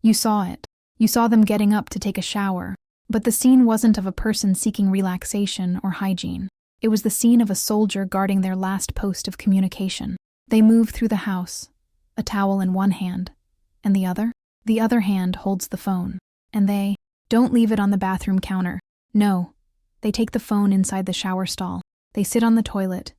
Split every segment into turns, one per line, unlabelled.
You saw it. You saw them getting up to take a shower. But the scene wasn't of a person seeking relaxation or hygiene. It was the scene of a soldier guarding their last post of communication. They move through the house, a towel in one hand, and the other hand holds the phone. And they don't leave it on the bathroom counter. No, they take the phone inside the shower stall. They sit on the toilet,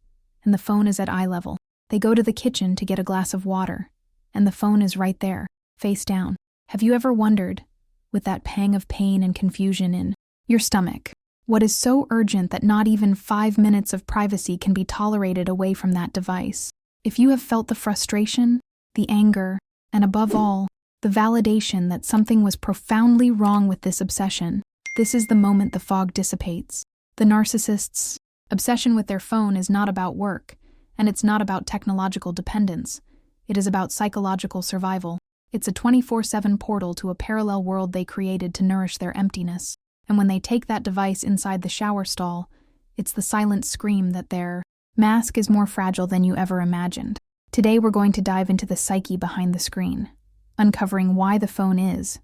and the phone is at eye level. They go to the kitchen to get a glass of water, and the phone is right there, face down. Have you ever wondered, with that pang of pain and confusion in your stomach, what is so urgent that not even 5 minutes of privacy can be tolerated away from that device? If you have felt the frustration, the anger, and above all, the validation that something was profoundly wrong with this obsession, this is the moment the fog dissipates. The narcissist's obsession with their phone is not about work, and it's not about technological dependence. It is about psychological survival. It's a 24/7 portal to a parallel world they created to nourish their emptiness. And when they take that device inside the shower stall, it's the silent scream that their mask is more fragile than you ever imagined. Today we're going to dive into the psyche behind the screen, uncovering why the phone is,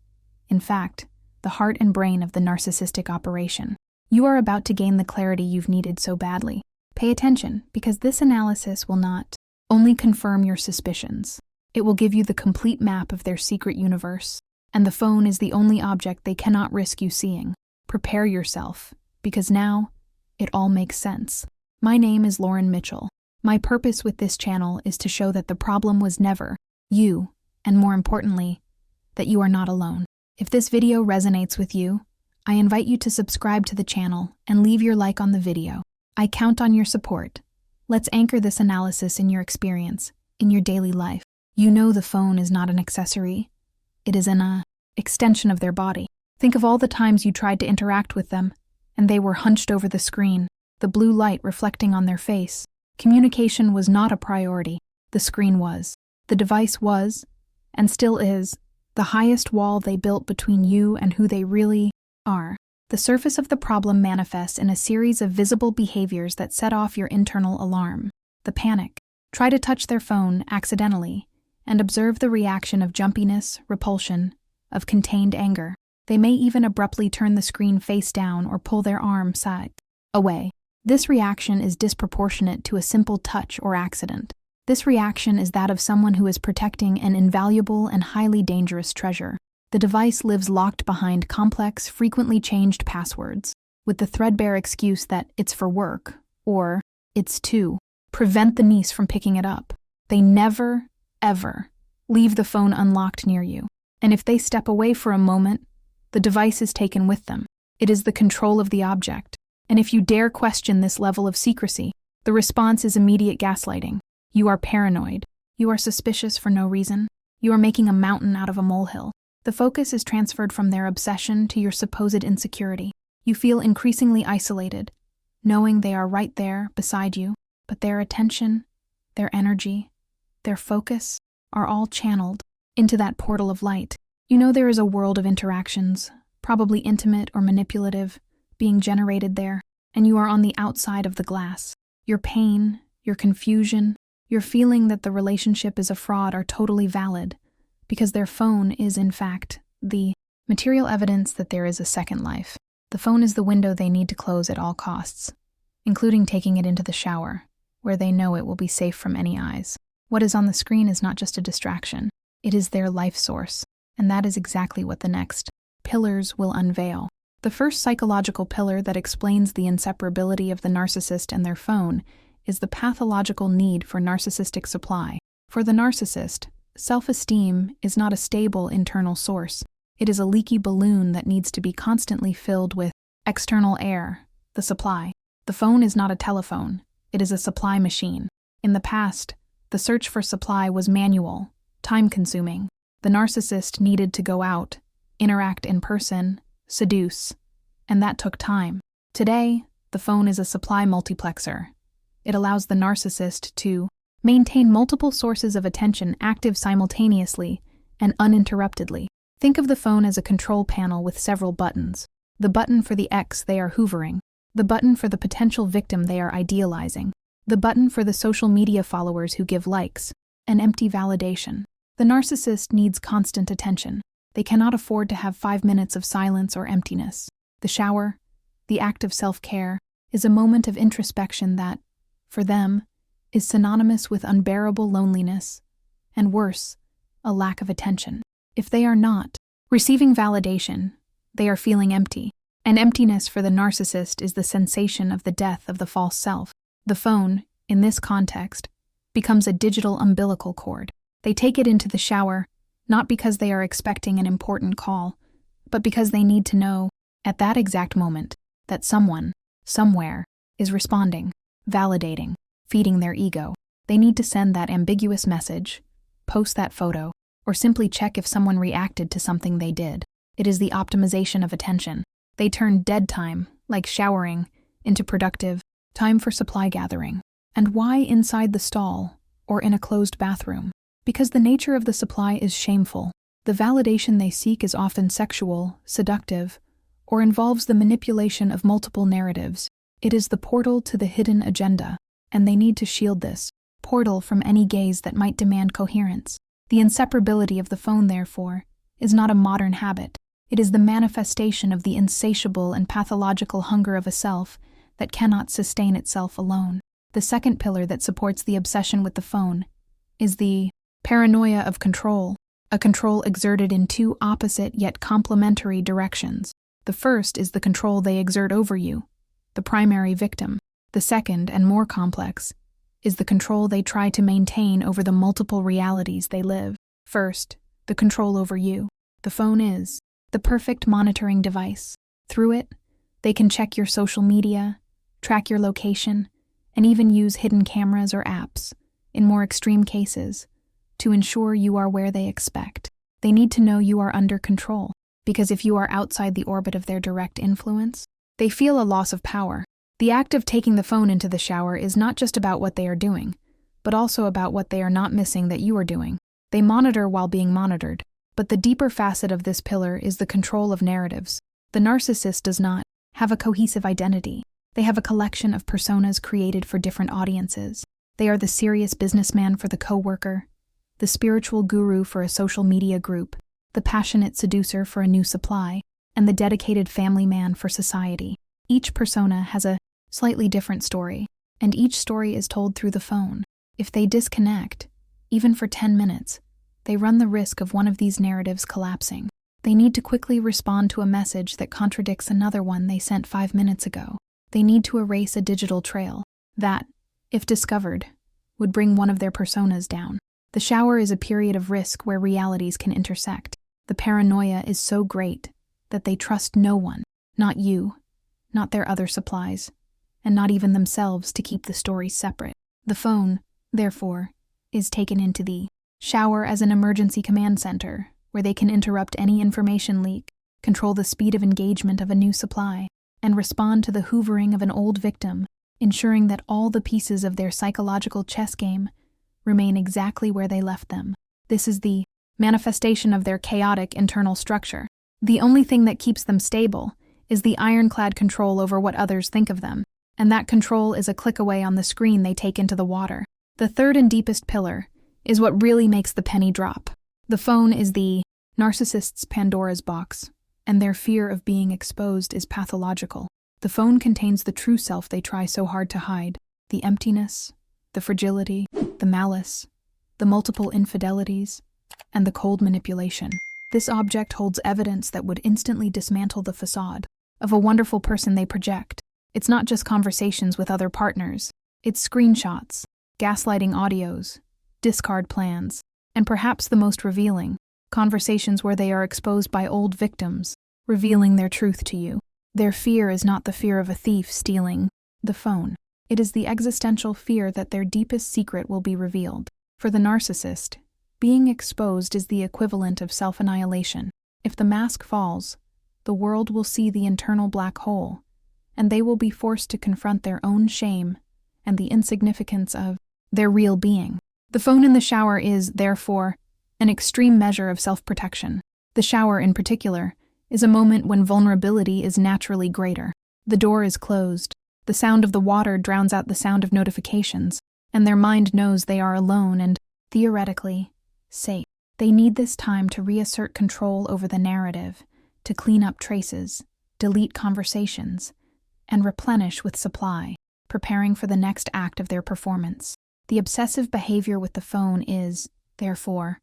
in fact, the heart and brain of the narcissistic operation. You are about to gain the clarity you've needed so badly. Pay attention, because this analysis will not only confirm your suspicions, it will give you the complete map of their secret universe, and the phone is the only object they cannot risk you seeing. Prepare yourself, because now it all makes sense. My name is Lauren Mitchell. My purpose with this channel is to show that the problem was never you, and more importantly, that you are not alone. If this video resonates with you, I invite you to subscribe to the channel and leave your like on the video. I count on your support. Let's anchor this analysis in your experience, in your daily life. You know the phone is not an accessory. It is an extension of their body. Think of all the times you tried to interact with them, and they were hunched over the screen, the blue light reflecting on their face. Communication was not a priority. The screen was. The device was, and still is, the highest wall they built between you and who they really are. The surface of the problem manifests in a series of visible behaviors that set off your internal alarm. The panic. Try to touch their phone accidentally, and observe the reaction of jumpiness, repulsion, of contained anger. They may even abruptly turn the screen face down or pull their arm side away. This reaction is disproportionate to a simple touch or accident. This reaction is that of someone who is protecting an invaluable and highly dangerous treasure. The device lives locked behind complex, frequently changed passwords, with the threadbare excuse that it's for work, or it's to prevent the niece from picking it up. They never, ever leave the phone unlocked near you. And if they step away for a moment, the device is taken with them. It is the control of the object. And if you dare question this level of secrecy, the response is immediate gaslighting. You are paranoid. You are suspicious for no reason. You are making a mountain out of a molehill. The focus is transferred from their obsession to your supposed insecurity. You feel increasingly isolated, knowing they are right there beside you, but their attention, their energy, their focus are all channeled into that portal of light. You know there is a world of interactions, probably intimate or manipulative, being generated there, and you are on the outside of the glass. Your pain, your confusion, your feeling that the relationship is a fraud are totally valid, because their phone is, in fact, the material evidence that there is a second life. The phone is the window they need to close at all costs, including taking it into the shower, where they know it will be safe from any eyes. What is on the screen is not just a distraction. It is their life source, and that is exactly what the next pillars will unveil. The first psychological pillar that explains the inseparability of the narcissist and their phone is the pathological need for narcissistic supply. For the narcissist, self-esteem is not a stable internal source. It is a leaky balloon that needs to be constantly filled with external air, the supply. The phone is not a telephone. It is a supply machine. In the past, the search for supply was manual, time-consuming. The narcissist needed to go out, interact in person, seduce, and that took time. Today, the phone is a supply multiplexer. It allows the narcissist to maintain multiple sources of attention active simultaneously and uninterruptedly. Think of the phone as a control panel with several buttons. The button for the ex they are hoovering. The button for the potential victim they are idealizing. The button for the social media followers who give likes. An empty validation. The narcissist needs constant attention. They cannot afford to have 5 minutes of silence or emptiness. The shower, the act of self-care, is a moment of introspection that, for them, is synonymous with unbearable loneliness, and worse, a lack of attention. If they are not receiving validation, they are feeling empty. And emptiness for the narcissist is the sensation of the death of the false self. The phone, in this context, becomes a digital umbilical cord. They take it into the shower, not because they are expecting an important call, but because they need to know, at that exact moment, that someone, somewhere, is responding, validating, feeding their ego. They need to send that ambiguous message, post that photo, or simply check if someone reacted to something they did. It is the optimization of attention. They turn dead time, like showering, into productive time for supply gathering. And why inside the stall or in a closed bathroom? Because the nature of the supply is shameful. The validation they seek is often sexual, seductive, or involves the manipulation of multiple narratives. It is the portal to the hidden agenda, and they need to shield this portal from any gaze that might demand coherence. The inseparability of the phone, therefore, is not a modern habit. It is the manifestation of the insatiable and pathological hunger of a self that cannot sustain itself alone. The second pillar that supports the obsession with the phone is the paranoia of control, a control exerted in two opposite yet complementary directions. The first is the control they exert over you, the primary victim. The second, and more complex, is the control they try to maintain over the multiple realities they live. First, the control over you. The phone is the perfect monitoring device. Through it, they can check your social media, track your location, and even use hidden cameras or apps, in more extreme cases, to ensure you are where they expect. They need to know you are under control, because if you are outside the orbit of their direct influence, they feel a loss of power. The act of taking the phone into the shower is not just about what they are doing, but also about what they are not missing that you are doing. They monitor while being monitored. But the deeper facet of this pillar is the control of narratives. The narcissist does not have a cohesive identity. They have a collection of personas created for different audiences. They are the serious businessman for the coworker, the spiritual guru for a social media group, the passionate seducer for a new supply, and the dedicated family man for society. Each persona has a slightly different story, and each story is told through the phone. If they disconnect, even for 10 minutes, they run the risk of one of these narratives collapsing. They need to quickly respond to a message that contradicts another one they sent 5 minutes ago. They need to erase a digital trail that, if discovered, would bring one of their personas down. The shower is a period of risk where realities can intersect. The paranoia is so great that they trust no one, not you, not their other supplies, and not even themselves to keep the stories separate. The phone, therefore, is taken into the shower as an emergency command center, where they can interrupt any information leak, control the speed of engagement of a new supply, and respond to the hoovering of an old victim, ensuring that all the pieces of their psychological chess game remain exactly where they left them. This is the manifestation of their chaotic internal structure. The only thing that keeps them stable is the ironclad control over what others think of them, and that control is a click away on the screen they take into the water. The third and deepest pillar is what really makes the penny drop. The phone is the narcissist's Pandora's box, and their fear of being exposed is pathological. The phone contains the true self they try so hard to hide, the emptiness, the fragility, the malice, the multiple infidelities, and the cold manipulation. This object holds evidence that would instantly dismantle the facade of a wonderful person they project. It's not just conversations with other partners, it's screenshots, gaslighting audios, discard plans, and perhaps the most revealing, conversations where they are exposed by old victims, revealing their truth to you. Their fear is not the fear of a thief stealing the phone. It is the existential fear that their deepest secret will be revealed. For the narcissist, being exposed is the equivalent of self-annihilation. If the mask falls, the world will see the internal black hole, and they will be forced to confront their own shame and the insignificance of their real being. The phone in the shower is, therefore, an extreme measure of self-protection. The shower, in particular, is a moment when vulnerability is naturally greater. The door is closed, the sound of the water drowns out the sound of notifications, and their mind knows they are alone and, theoretically, safe. They need this time to reassert control over the narrative, to clean up traces, delete conversations, and replenish with supply, preparing for the next act of their performance. The obsessive behavior with the phone is, therefore,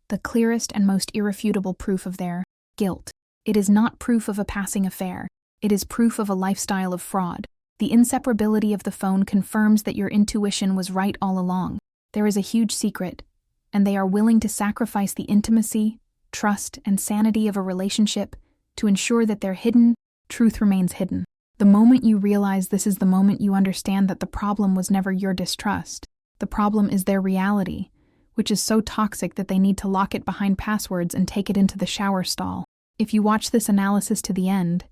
the clearest and most irrefutable proof of their guilt. It is not proof of a passing affair. It is proof of a lifestyle of fraud. The inseparability of the phone confirms that your intuition was right all along. There is a huge secret, and they are willing to sacrifice the intimacy, trust, and sanity of a relationship to ensure that their hidden truth remains hidden. The moment you realize this is the moment you understand that the problem was never your distrust. The problem is their reality, which is so toxic that they need to lock it behind passwords and take it into the shower stall. If you watch this analysis to the end,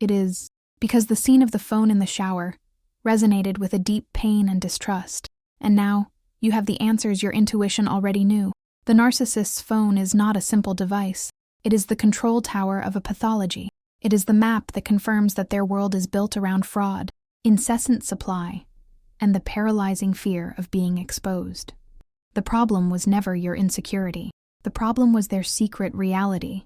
it is because the scene of the phone in the shower resonated with a deep pain and distrust. And now, you have the answers your intuition already knew. The narcissist's phone is not a simple device. It is the control tower of a pathology. It is the map that confirms that their world is built around fraud, incessant supply, and the paralyzing fear of being exposed. The problem was never your insecurity. The problem was their secret reality,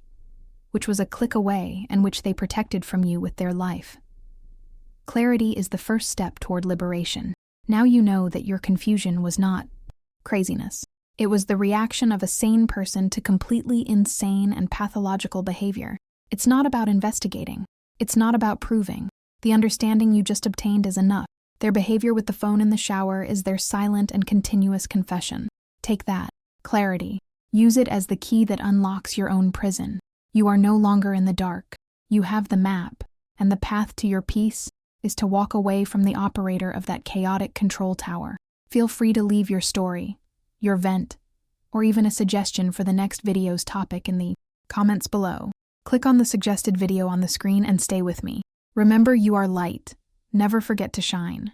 which was a click away and which they protected from you with their life. Clarity is the first step toward liberation. Now you know that your confusion was not craziness. It was the reaction of a sane person to completely insane and pathological behavior. It's not about investigating. It's not about proving. The understanding you just obtained is enough. Their behavior with the phone in the shower is their silent and continuous confession. Take that. Clarity. Use it as the key that unlocks your own prison. You are no longer in the dark. You have the map, and the path to your peace is to walk away from the operator of that chaotic control tower. Feel free to leave your story, your vent, or even a suggestion for the next video's topic in the comments below. Click on the suggested video on the screen and stay with me. Remember, you are light. Never forget to shine.